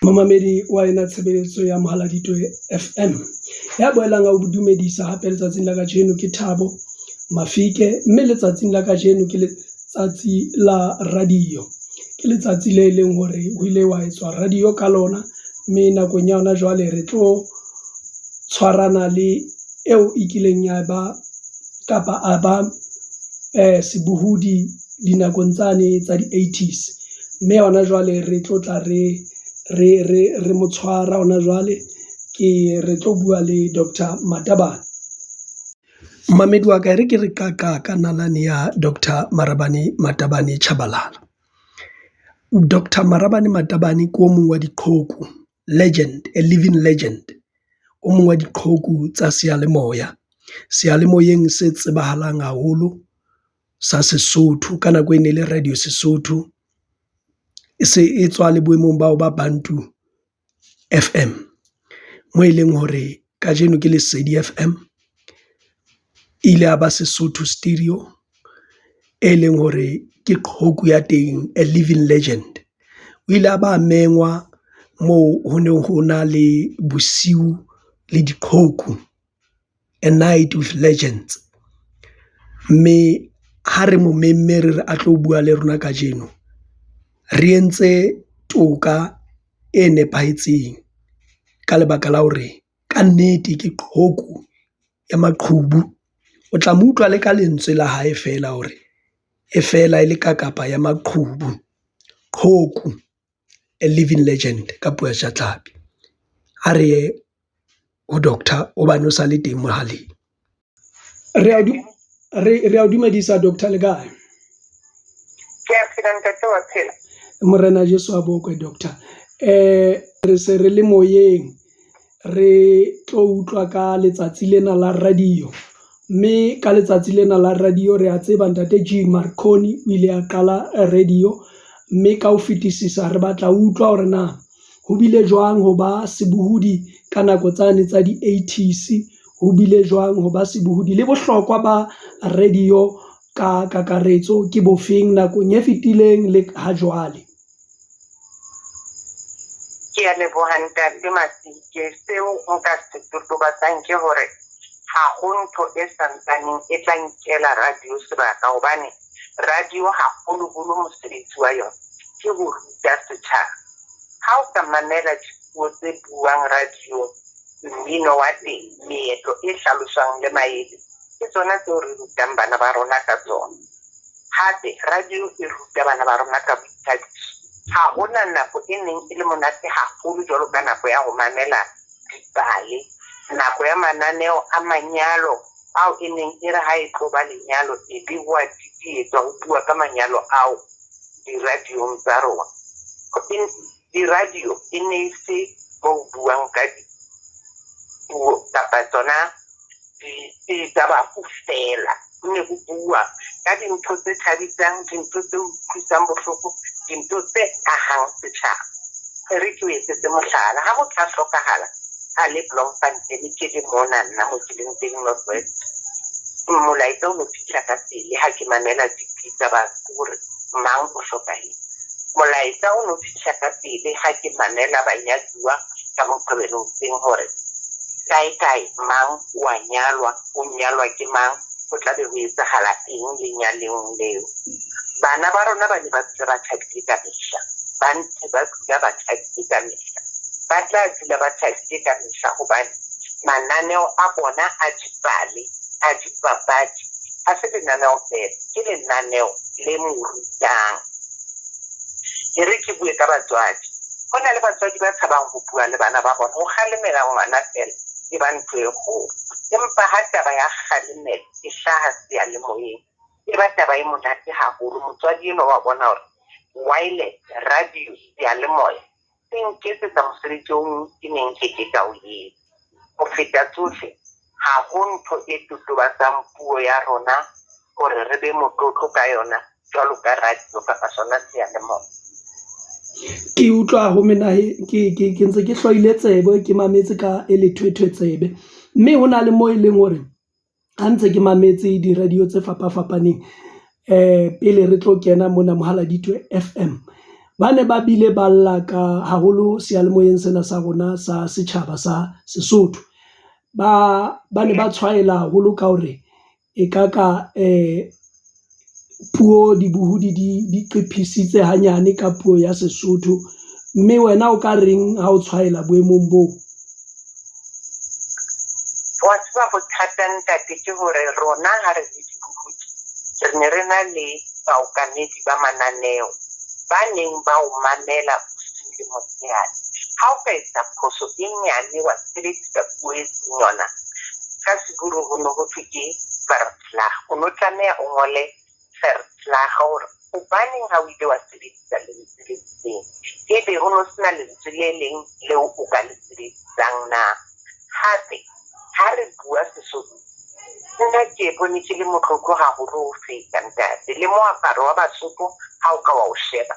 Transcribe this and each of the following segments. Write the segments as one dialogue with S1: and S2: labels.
S1: Mamamedi wa ena tshebeletso ya Mohaladitwe FM ya boelang a o dumedisa hape letsatsing la kajeno ke Thabo Mafike, mme letsatsing la kajeno ke letsatsi la radio. Ke letsatsi le leng hore ho ile wa etswa radio ka lona, mme nakong ya hona jwale re tlo tshwarana le eo ikileng ya ba kapa a ba sebohodi dinakong tsane tsa di-80s, mme hona jwale re tlo tla re mo tshwara hona jwale re tlo bua le Dr. Matabane. Mamedi wa ka re ke re ka nalane ya Dr. Marabane Matabane Chabalala. Dr. Marabane Matabane ke o mong wa diqhoku, legend, a living legend, o mong wa diqhoku tsa seyalemoyeng se tsebahalang haholo sa Sesotho ka nako e ne le radio Sesotho e se e tswa le boemong bao ba Bantu FM, mo e leng hore kajeno ke Lesedi FM, ile a ba Sesotho Stereo, e leng hore ke qhoku ya teng, a living legend. O ile a ba mengwa moo ho ne ho na le bosiu le diqhoku, a night with legends. Mme ha re mo memme re a tlo bua le rona kajeno, re entse toka e nepahetseng ka lebaka la hore ka nnete ke qhoku ya maqhubu. O tla mo utlwa le ka lentswe la hae fela hore e fela e le ka kapa ya maqhubu, qhoku, a living legend ka puo ya Tlapi. Ha re ye ho doctor hobane o sa le teng mohaleng. Re a dumedisa Doctor le kae?
S2: Ke a phela ntate wa phela.
S1: Morena Jesu a bokwe Doctor. Re se re le moyeng re tlo utlwa ka letsatsi lena la radio, mme ka letsatsi lena la radio re a tseba ntate G Marconi o ile a qala radio, mme ka ho fetisisa re batla utlwa hore na ho bile jwang ho ba sebohodi ka nako tsane tsa di-80s, ho bile jwang ho ba sebohodi le bohlokwa ba radio ka kakaretso ke bofeng nakong e fetileng le ha jwale?
S2: Ke a leboha ntate Mafike. Seo nka se totobatsang ke hore ha ho ntho e santsaneng e tla nkela radio sebaka, hobane radio haholoholo mosebetsi wa yona ke ho ruta setjhaba. Ha o ka mamela dipuo tse buang radio, mmino wa teng, meetlo e hlalosang le maele, ke tsona tseo re rutang bana ba rona ka tsona. Hape radio e ruta bana ba rona ka boithabiso. Ha hona nako e neng e le monate haholo jwalo ka nako ya ho mamela dipale, nako ya mananeo a manyalo ao e neng e re ha e tlo ba lenyalo e be ho etswa ho bua ka manyalo ao di-radiong tsa rona. Di-radio e ne e se mo buang ka dipuo kapa tsona tsa bafu fela. Ho ne ho bua ka dintho tse thabisang, dintho tse utlwisang bohloko, dintho tse ahang setjhaba. Re ke o etsetse mohlala, ha ho tla hlokahala a le Bloemfontein ke le mona nna ho ke leng teng North West, molaetsa o no fihla ka pele ha ke mamela dipitsa ba hore mang o hlokahetse. Molaetsa o no fihla ka pele ha ke mamela banyaduwa ka Moqebelo teng hore kae mang wa nyalwa, o nyalwa ke mang, o tla be ho etsahala eng lenyalong leo. Bana ba rona ba ne ba tseba thabile ka mehla, ba ntse ba dula ba thabile ka mehla, ba tla dula ba thabile ka mehla hobane mananeo a bona a dipale, a dipapadi, ha se lenaneo fela, ke lenaneo le mo rutang. E re ke bue ka batswadi. Ho na le batswadi ba tshabang ho bua le bana ba bona, ho kgalemela ngwana fela e ba ntho e kgolo. Empa ha taba ya kgalemela e hlaha seyalemoyeng, e ba taba e monate haholo. Motswadi eno wa bona hore wireless, radio, seyalemoya se nketsetsa mosebetsi o ke neng ke ka o etsa. Ho feta tsohle, ha ho ntho e totobatsang puo ya rona hore re be motlotlo ka yona jwalo ka radio kapa sona seyalemoya.
S1: Ke utlwa ho menahe ke ntse ke hlwaile tsebe, ke mametse ka e lethwethwe tsebe, mme ho na le mo e leng hore ha ntse ke mametse di-radio tse fapafapaneng pele re tlo kena mona Mohaladitwe FM, ba ne ba bile ba lla ka haholo seyalemoyeng sena sa rona sa setjhaba sa Sesotho ba ne ba tshwaela haholo ka hore e ka puo dibohodi di qephisitse hanyane ka puo ya Sesotho, mme wena o ka reng ha o tshwaela boemong boo?
S2: Wa tseba bothata ntate ke hore rona ha re le dibohodi re ne re na le baokamedi ba mananeo ba neng ba o mamela bosiu le motshehare. Ha o ka etsa phoso e nyane wa sebedisa puo e seng yona, ka seguro ho no ho thwe ke verklag, o no tlameha o ngole verklag hore hobaneng ha o ile wa sebedisa lentswe le itseng, ebe ho no sena lentswe le leng leo o ka le sebedisang na. Hape ha re bua Sesotho, nna ke bone ke le motlotlo haholo ho feta ntate, le moaparo wa Basotho ha o ka wa o sheba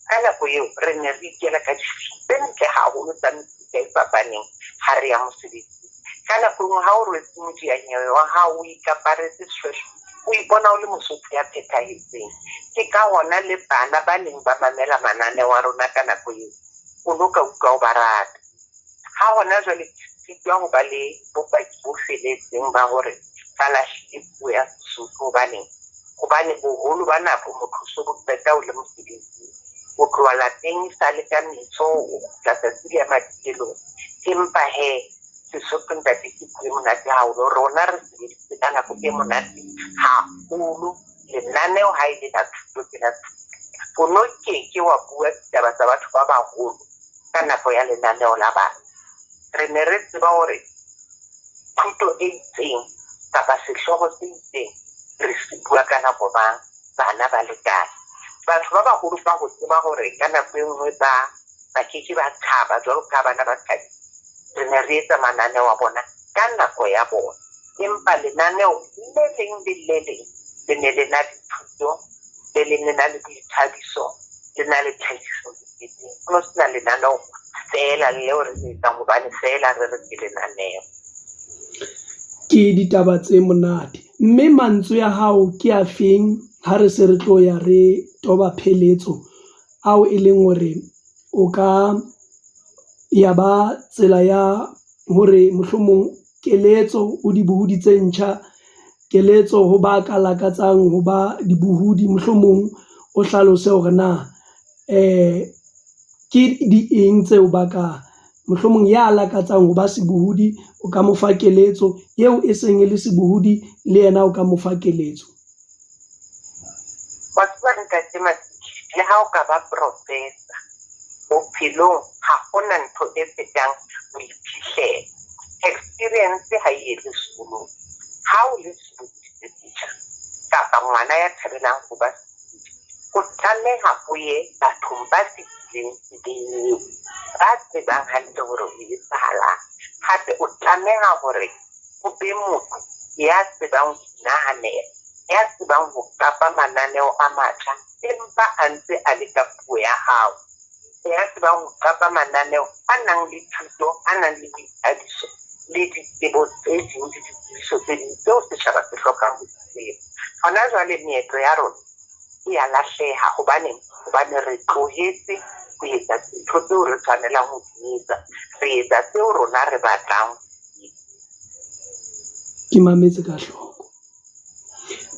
S2: ka nako eo re ne re ikela ka tse ntle haholo tsa mefuta e fapaneng ha re ya mosebetsing. Ka nako engwe ha o rwetse modianyewe wa hao o ikaparetse seshweshwe, o ipona o le Mosotho ya phethahetseng. Ke ka hona le bana ba neng ba mamela mananeo a rona ka nako eo o no ka utlwa o ba rata. Ha hona jwale ke ho ba le bopaki bo felletseng ba hore ba lahlile puo ya Sesotho hobane boholo ba nako motho o so bo qeta o le mosebetsing, o tloha lapeng sa le ka metso o tlatsatsi ya madikelong. Empa Sesotho ntate ke puo e monate haholo, rona re sebeditse ka nako e monate haholo. Lenaneo ha e le la thuto ke la thuto, o no ke wa bua ditaba tsa batho ba baholo ka nako ya lenaneo la bana. Re ne re tseba hore thuto e itseng kapa sehloho se itseng re se bua ka nako bana ba le kae. Batho ba baholo ba ho tseba hore ka nako e nngwe ba keke ba thaba jwalo ka bana ba thabi. Re ne re etsa mananeo a bona ka nako ya bona, empa lenaneo le leng le leng le ne le na le thuto, le leng le na le boithabiso, le na le tlhahiso leseding. Ho no sena lenaneo fela leo re le etsang hobane fela re re ke lenaneo.
S1: Ke ditaba tse monate, mme mantswe ya hao ke a feng ha re se re tlo ya re toba pheletso ao e leng hore o ka ya ba tsela ya hore mohlomong keletso o dibohodi tse ntjha, keletso ho ba ka lakatsang ho ba dibohodi, mohlomong o hlalose hore na ke di eng tseo ba ka mohlomong ya lakatsang ho ba sebohodi o ka mo fa keletso eo e seng e le sebohodi le yena o ka mo fa keletso.
S2: Wa tseba ntate Masikela, le ha o ka ba professor bophelong ha hona ntho e fetang ho iphihlella. Experience ha e le sekolong. Ha o le sebohodi se setjha kapa ngwana ya thabelang ho ba sebohodi, o tlameha o ye bathong ba fetileng seding, ba tsebang hantle hore o etsahalang. Hape o tlameha hore o be motho ya tsebang ho inahanela, ya tsebang ho kapa mananeo a matjha empa a ntse a le ka puo ya hao, ya tsebang ho kapa mananeo a nang le thuto, a nang le boithabiso le ditsebo tse ding le ditsebiso tse ding tseo setjhaba se hlokang ho tseba. Hona jwale meetlo ya rona e ya lahleha hobane re tlohetse ho etsa dintho tseo re tshwanelang ho di etsa, re etsa tseo rona re batlang.
S1: Ke mametse ka hloko,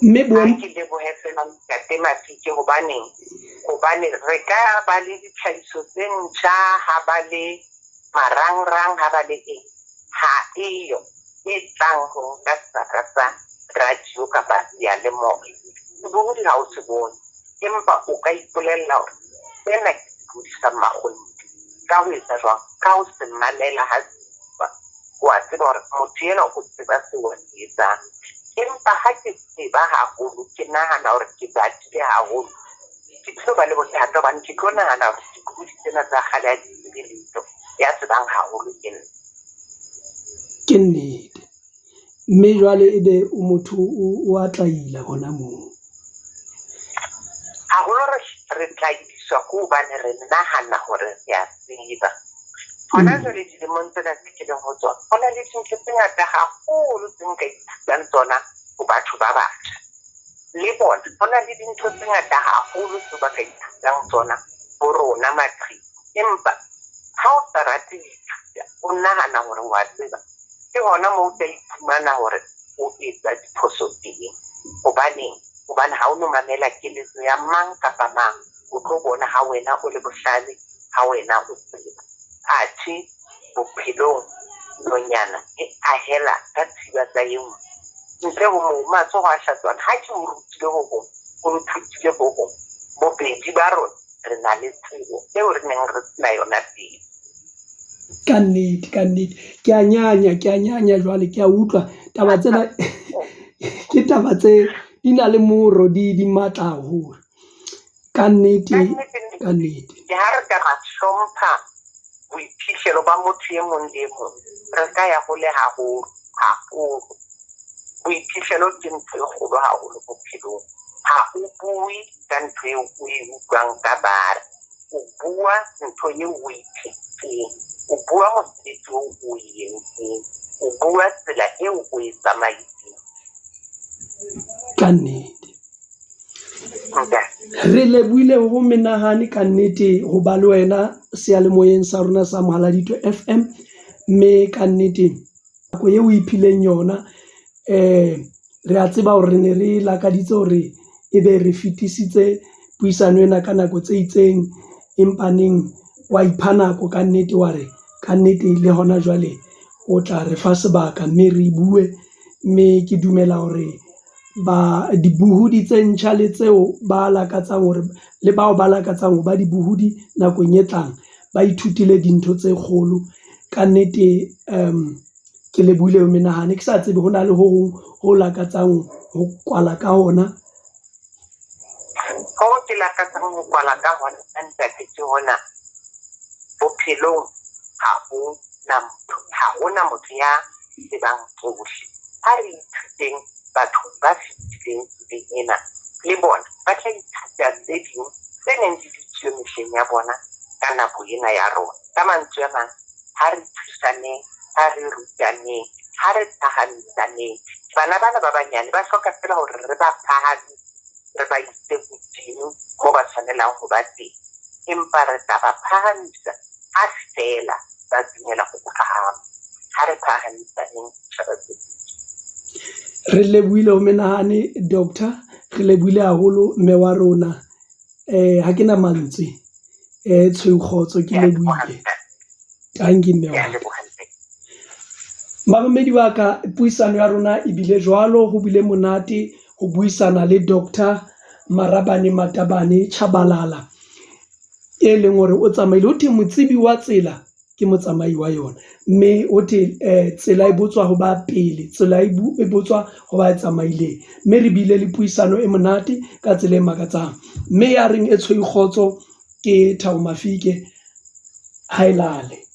S1: mme
S2: ke lebohe fela ntate Mafike hobane re ka ba le ditlhahiso tse ntjha, ha ba le marangrang, ha ba le eng, ha eyo e tlang ho nka sebaka sa radio kapa seyalemoya. Sebohodi ha o se bone, empa o ka ipolella hore sena ke sebohodi sa makgonthe. Ka ho etsa jwang? Ka ho se mamela ha wa tseba hore motho ena o tseba seo a se etsang. Empa ha ke tseba haholo, ke nahana hore ke batile haholo, ke tlo ba le bothata hobane ke tlo nahana hore dikgudi tsena tsa kgale ha di tsebe letho, ya tsebang haholo ke nna.
S1: Ke nnete, mme jwale ebe o motho o atlaila hona moo.
S2: Haholo re tlaidiswa ke hobane re nahana hore re a tseba. Hona jwale dilemong tsena tse ke leng ho tsona, ho na le dintho tse ngata haholo tse nka ithutang tsona ho batho ba batjha. Le bona ho na le dintho tse ngata haholo tse ba ka ithutang tsona bo rona matrix empa ha o sa rate ho ithuta o nahana hore wa tseba ke hona moo o tla iphumana hore o etsa diphoso teng hobane ha o no mamela keletso ya mang kapa mang o tlo bona ha wena o le bohlale ha wena o tseba athe bophelong nonyana e ahela ka thiba tsa eng ntle ho mo matsoho a hlatswana ha ke o rutile ho go o nthutile ho go bobedi ba rona re na le tsebo eo re neng re sena yona pele.
S1: Ka nnete ke a nyanya jwale ke a utlwa taba tsena ke taba tse di na le moro di matla haholo ka nnete
S2: ke ha re ka ra hlompha boiphihlelo ba motho e mong le mong re ka ya hole haholo boiphihlelo ke ntho e kgolo haholo bophelong ha o bue ka ntho eo o e utlwang ka bara o bua ntho eo o iphetseng o bua mosebetsi o o entseng o bua tsela eo o e tsamaiseng
S1: ka nnete re lebohile ho menahane ka nnete ho ba le wena seyalemoyeng sa rona sa Mohaladitwe FM mme ka nnete nako eo o iphileng yona re a tseba hore re ne re lakaditse hore ebe re fetisitse puisano ena ka nako tse itseng empaneng wa ipha nako ka nnete wa re ka nnete le hona jwale o tla re fa sebaka mme re bue mme ke dumela hore ba dibuhudi tse ntjha le tseo ba lakatsang hore le bao ba lakatsang ho ba dibuhudi nakong e tlang ba ithutile dintho tse kgolo ka nnete ke lebohile ho menahane ke sa tsebe hona le ho hong ho lakatsang ho kwala ka hona
S2: ho ke lakatsang ho kwala ka hona ntate ke hona bophelong ha hona motho ya sebang tsohle ha re ithuteng batho ba fitileng ena le bona ba tla ithuta tse ding tse neng di ditswe mehleng ya bona ka nako ena ya rona ka mantswe a mang ha re thusaneng ha re rutaneng ha re thahamisaneng bana ba banyane ba hloka fela hore re ba phahame re ba ise hodimo mo ba tshwanelang ho ba teng empa re tla ba phahamisa ha fela ba dumela ho phahama ha re phahamisaneng
S1: re lebohile ho menahane doctor re lebohile haholo mme wa rona ha ke na mantswe tshweu ke lebohile tanki mme wa mamedi wa ka puisano ya rona e bile jwalo ho bile monate ho buisana le Dr. Marabane Matabane Tshabalala e leng hore o tsamaile ho thwe motsebi wa tsela ke motsamai wa yona mme o the tsela e botswa ho ba pele tsela e botswa ho ba tsamaileng mme re bile le puisano e monate ka tsela e makatsang mme ya reng e tshweu kgotso ke Thabo Mafike haelale.